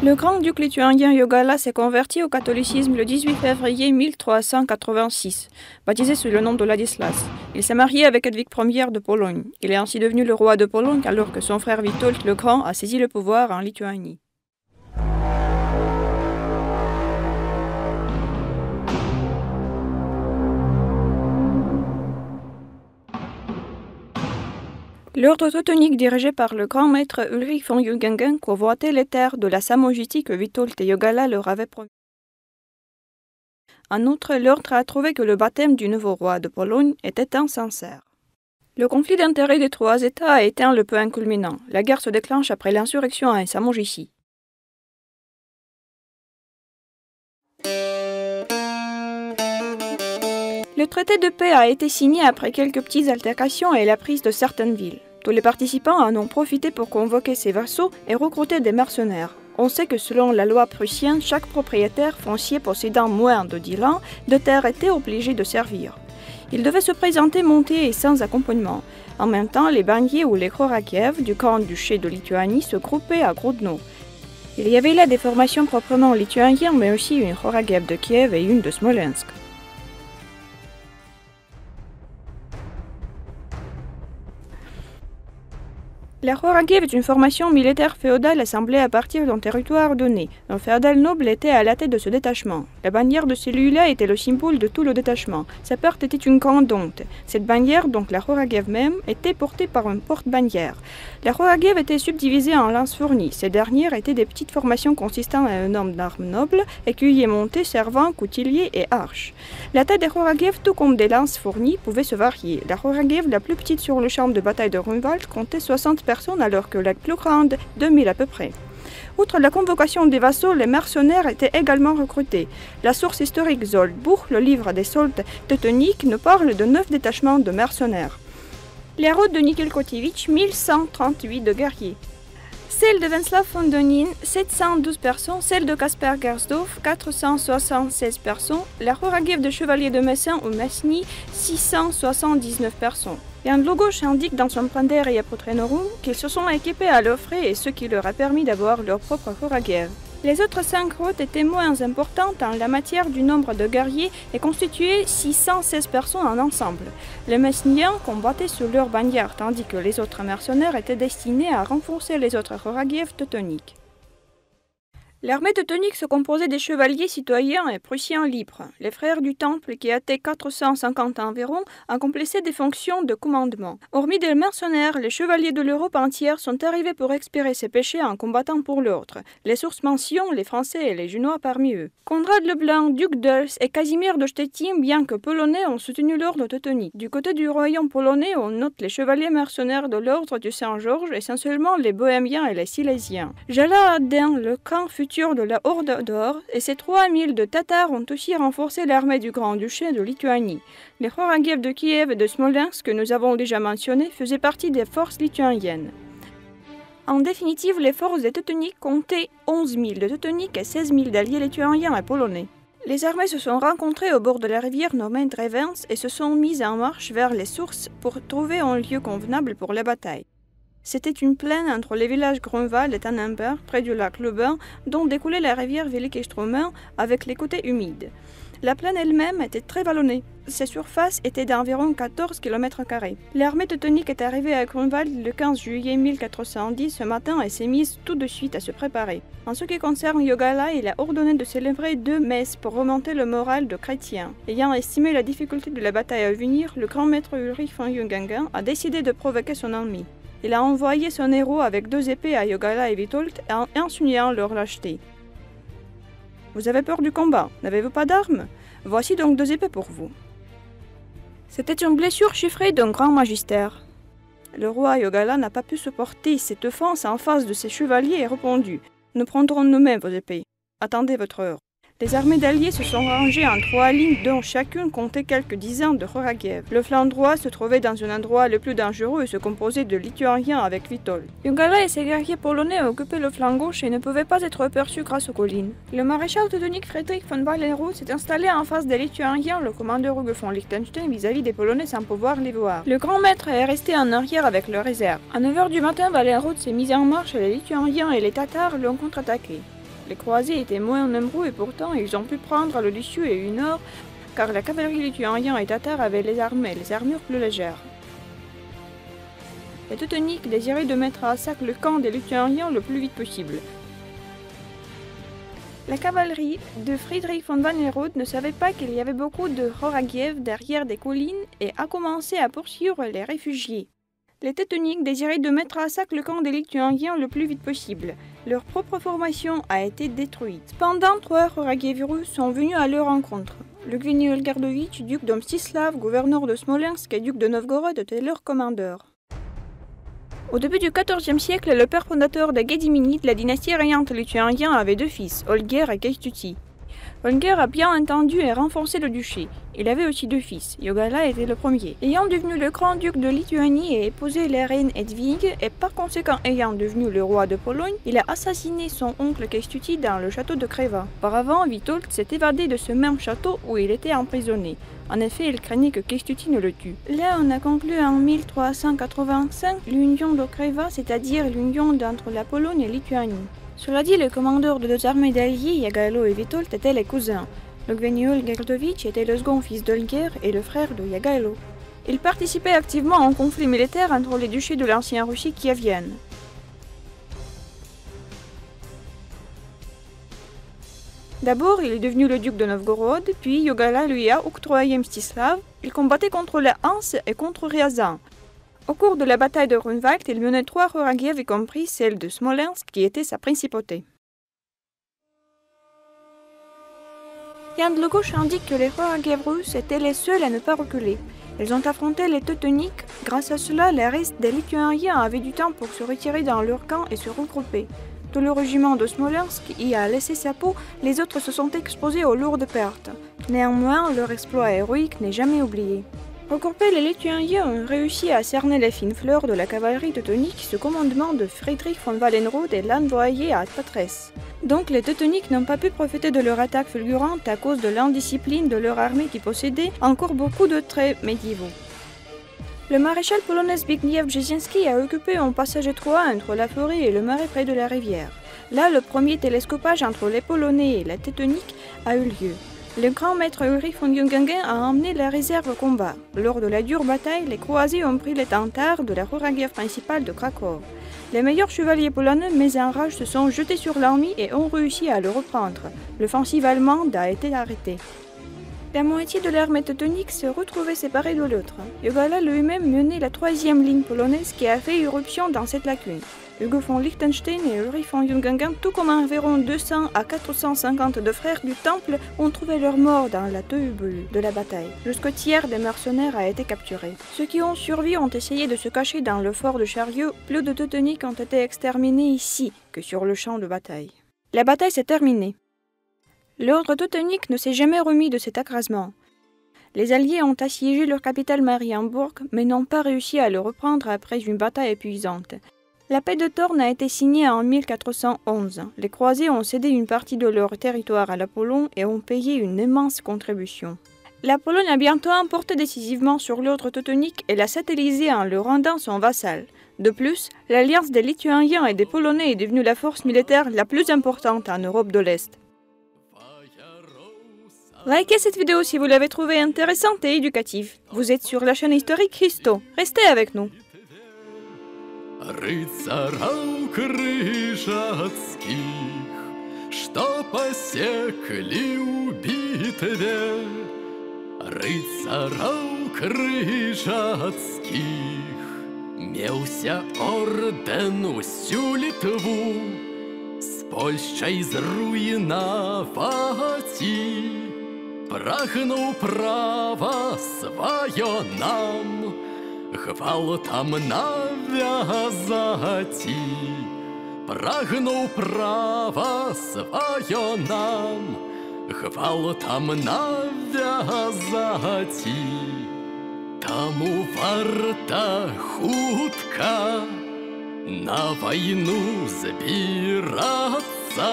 Le grand-duc lituanien Jogaila s'est converti au catholicisme le 18 février 1386, baptisé sous le nom de Ladislas. Il s'est marié avec Hedwig Ier de Pologne. Il est ainsi devenu le roi de Pologne alors que son frère Witold le Grand a saisi le pouvoir en Lituanie. L'ordre teutonique dirigé par le grand maître Ulrich von Jugengen convoitait les terres de la Samogiti que Witold et Jogaila leur avaient promis. En outre, l'ordre a trouvé que le baptême du nouveau roi de Pologne était insincère. Le conflit d'intérêts des trois États a éteint le point culminant. La guerre se déclenche après l'insurrection à Samogiti. Le traité de paix a été signé après quelques petites altercations et la prise de certaines villes. Tous les participants en ont profité pour convoquer ses vassaux et recruter des mercenaires. On sait que selon la loi prussienne, chaque propriétaire foncier possédant moins de 10 ans de terre était obligé de servir. Il devait se présenter monté et sans accompagnement. En même temps, les banliers ou les Khoragiev du grand-duché de Lituanie se groupaient à Grodno. Il y avait là des formations proprement lituaniennes, mais aussi une Khoragiev de Kiev et une de Smolensk. La Khoragiev est une formation militaire féodale assemblée à partir d'un territoire donné. Un féodal noble était à la tête de ce détachement. La bannière de celui-là était le symbole de tout le détachement. Sa perte était une grande honte. Cette bannière, donc la Khoragiev même, était portée par un porte-bannière. La Khoragiev était subdivisée en lances fournies. Ces dernières étaient des petites formations consistant à un nombre d'armes nobles, écuyers montés, servants, coutilliers et arches. La taille des Khoragiev, tout comme des lances fournies, pouvait se varier. La Khoragiev, la plus petite sur le champ de bataille de Grunwald, comptait 60 personnes alors que la plus grande, 2000 à peu près. Outre la convocation des vassaux, les mercenaires étaient également recrutés. La source historique Zoldbuch, le livre des soldes teutoniques, nous parle de 9 détachements de mercenaires. Les routes de Nikelkotievitch, 1138 de guerriers. Celle de Wenslav von Donin, 712 personnes. Celle de Kasper Gersdorf, 476 personnes. La Khoragiev de Chevalier de Messin ou Mesny, 679 personnes. Jan Dlugoš indique dans son Pranderia Protrenorum qu'ils se sont équipés à leurs frais et ce qui leur a permis d'avoir leur propre Khoragiev. Les autres 5 routes étaient moins importantes en la matière du nombre de guerriers et constituaient 616 personnes en ensemble. Les Mesniens combattaient sous leur bannière tandis que les autres mercenaires étaient destinés à renforcer les autres Khoragiev teutoniques. L'armée teutonique se composait des chevaliers citoyens et prussiens libres. Les frères du Temple, qui étaient 450 environ, accomplissait des fonctions de commandement. Hormis des mercenaires, les chevaliers de l'Europe entière sont arrivés pour expier ses péchés en combattant pour l'ordre. Les sources mentionnent les Français et les Junois parmi eux. Conrad le Blanc, duc d'Els, et Casimir de Stettin, bien que polonais, ont soutenu l'ordre teutonique. Du côté du royaume polonais, on note les chevaliers mercenaires de l'ordre du Saint-Georges, essentiellement les Bohémiens et les Silésiens. Jala ad-Din, le camp futur de la Horde d'Or, et ses 3000 de Tatars ont aussi renforcé l'armée du Grand-Duché de Lituanie. Les Khoragiev de Kiev et de Smolensk, que nous avons déjà mentionnés, faisaient partie des forces lituaniennes. En définitive, les forces des Teutoniques comptaient 11 000 de Teutoniques et 16 000 d'alliés lituaniens et polonais. Les armées se sont rencontrées au bord de la rivière nommée Drevens et se sont mises en marche vers les sources pour trouver un lieu convenable pour la bataille. C'était une plaine entre les villages Grunwald et Tannenberg, près du lac Lebain, dont découlait la rivière Velike-Strömen avec les côtés humides. La plaine elle-même était très vallonnée. Ses surfaces étaient d'environ 14 km². L'armée teutonique est arrivée à Grunwald le 15 juillet 1410 ce matin et s'est mise tout de suite à se préparer. En ce qui concerne Jogaila, il a ordonné de célébrer 2 messes pour remonter le moral de chrétiens. Ayant estimé la difficulté de la bataille à venir, le grand maître Ulrich von Jugengen a décidé de provoquer son ennemi. Il a envoyé son héros avec 2 épées à Jogaila et Witold en insinuant leur lâcheté. « Vous avez peur du combat, n'avez-vous pas d'armes? Voici donc 2 épées pour vous. » C'était une blessure chiffrée d'un grand magistère. Le roi Jogaila n'a pas pu supporter cette offense en face de ses chevaliers et répondu « Nous prendrons nous-mêmes vos épées. Attendez votre heure. » Les armées d'alliés se sont rangées en 3 lignes dont chacune comptait quelques dizaines de Khoragiev. Le flanc droit se trouvait dans un endroit le plus dangereux et se composait de Lituaniens avec Witold. Jogaila et ses guerriers polonais occupaient le flanc gauche et ne pouvaient pas être aperçus grâce aux collines. Le maréchal teutonique Friedrich von Wallenroth s'est installé en face des Lituaniens, le commandeur Hugo von Liechtenstein vis-à-vis des Polonais sans pouvoir les voir. Le grand maître est resté en arrière avec le réserve. À 9 h du matin, Wallenroth s'est mis en marche et les Lituaniens et les Tatars l'ont contre-attaqué. Les croisés étaient moins nombreux et pourtant ils ont pu prendre le dessus et une heure car la cavalerie lituanienne et tatare avait les armures plus légères. Les Teutoniques désiraient de mettre à sac le camp des Lituaniens le plus vite possible. La cavalerie de Friedrich von Wallenrod ne savait pas qu'il y avait beaucoup de Horagiev derrière des collines et a commencé à poursuivre les réfugiés. Les Teutoniques désiraient de mettre à sac le camp des Lituaniens le plus vite possible. Leur propre formation a été détruite. Cependant, 3 Horagiev russes sont venus à leur rencontre. Le Gveniul Gardovitch, duc de Mstislav, gouverneur de Smolensk et duc de Novgorod étaient leurs commandeurs. Au début du XIVe siècle, le père fondateur des Gédiminides, la dynastie régnante lituanienne, avait 2 fils, Holger et Kęstutis. Holger a bien entendu et renforcé le duché. Il avait aussi 2 fils, Jogaila était le premier. Ayant devenu le grand duc de Lituanie et épousé la reine Hedwig, et par conséquent ayant devenu le roi de Pologne, il a assassiné son oncle Kęstutis dans le château de Kreva. Auparavant, Witold s'est évadé de ce même château où il était emprisonné. En effet, il craignait que Kęstutis ne le tue. Là, on a conclu en 1385 l'union de Kreva, c'est-à-dire l'union entre la Pologne et la Lituanie. Cela dit, les commandeurs de 2 armées d'alliés, Jogailo et Witold, étaient les cousins. Le Gveniul Gardovitch était le second fils d'Holger et le frère de Jogailo. Il participait activement au conflit militaire entre les duchés de l'ancienne Russie kievienne. D'abord, il est devenu le duc de Novgorod, puis Jogaila lui a octroyé Mstislav. Il combattait contre les Hanses et contre Ryazan. Au cours de la bataille de Grunwald, il menait 3 Horagiev, y compris celle de Smolensk, qui était sa principauté. Jan Dlugoš indique que les Horagiev russes étaient les seuls à ne pas reculer. Ils ont affronté les Teutoniques. Grâce à cela, les restes des Lituaniens avaient du temps pour se retirer dans leur camp et se regrouper. Tout le régiment de Smolensk y a laissé sa peau, les autres se sont exposés aux lourdes pertes. Néanmoins, leur exploit héroïque n'est jamais oublié. Regroupés, les Lituaniens ont réussi à cerner les fines fleurs de la cavalerie teutonique sous commandement de Friedrich von Wallenrod et l'envoyer à Patrese. Donc les Teutoniques n'ont pas pu profiter de leur attaque fulgurante à cause de l'indiscipline de leur armée qui possédait encore beaucoup de traits médiévaux. Le maréchal polonais Zbigniew Brzezinski a occupé un passage étroit entre la forêt et le marais près de la rivière. Là, le premier télescopage entre les Polonais et la Teutonique a eu lieu. Le grand maître Ulrich von Jungingen a emmené la réserve au combat. Lors de la dure bataille, les croisés ont pris l'étendard de la Horagiev principale de Krakow. Les meilleurs chevaliers polonais, mais en rage, se sont jetés sur l'ennemi et ont réussi à le reprendre. L'offensive allemande a été arrêtée. La moitié de l'armée teutonique se retrouvait séparée de l'autre. Jogaila lui-même menait la 3e ligne polonaise qui a fait irruption dans cette lacune. Hugo von Liechtenstein et Ulrich von Jungingen, tout comme environ 200 à 450 de frères du Temple, ont trouvé leur mort dans la teubule de la bataille. Jusqu'au tiers des mercenaires a été capturé. Ceux qui ont survécu ont essayé de se cacher dans le fort de Chariot. Plus de Teutoniques ont été exterminés ici que sur le champ de bataille. La bataille s'est terminée. L'ordre teutonique ne s'est jamais remis de cet écrasement. Les Alliés ont assiégé leur capitale Marienburg, mais n'ont pas réussi à le reprendre après une bataille épuisante. La paix de Thorn a été signée en 1411. Les croisés ont cédé une partie de leur territoire à la Pologne et ont payé une immense contribution. La Pologne a bientôt emporté décisivement sur l'ordre teutonique et l'a satellisé en le rendant son vassal. De plus, l'alliance des Lituaniens et des Polonais est devenue la force militaire la plus importante en Europe de l'Est. Likez cette vidéo si vous l'avez trouvée intéressante et éducative. Vous êtes sur la chaîne historique Histo. Restez avec nous. Рыцараў крыжацкіх, што пасеклі ў бітве, рыцараў крыжацкіх, меўся ордэн усю Літву, з Польшчай зруйнаваць, прагнуў права сваё нам, гвалтам навязаць, прагнуў права сваё нам, гвалтам навязаць. Таму варта хутка на вайну збірацца,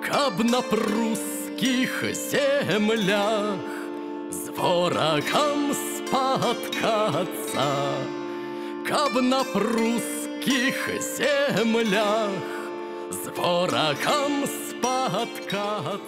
каб на прускіх землях з ворагам спаткацца, каб на прускіх землях з ворогам споткаться.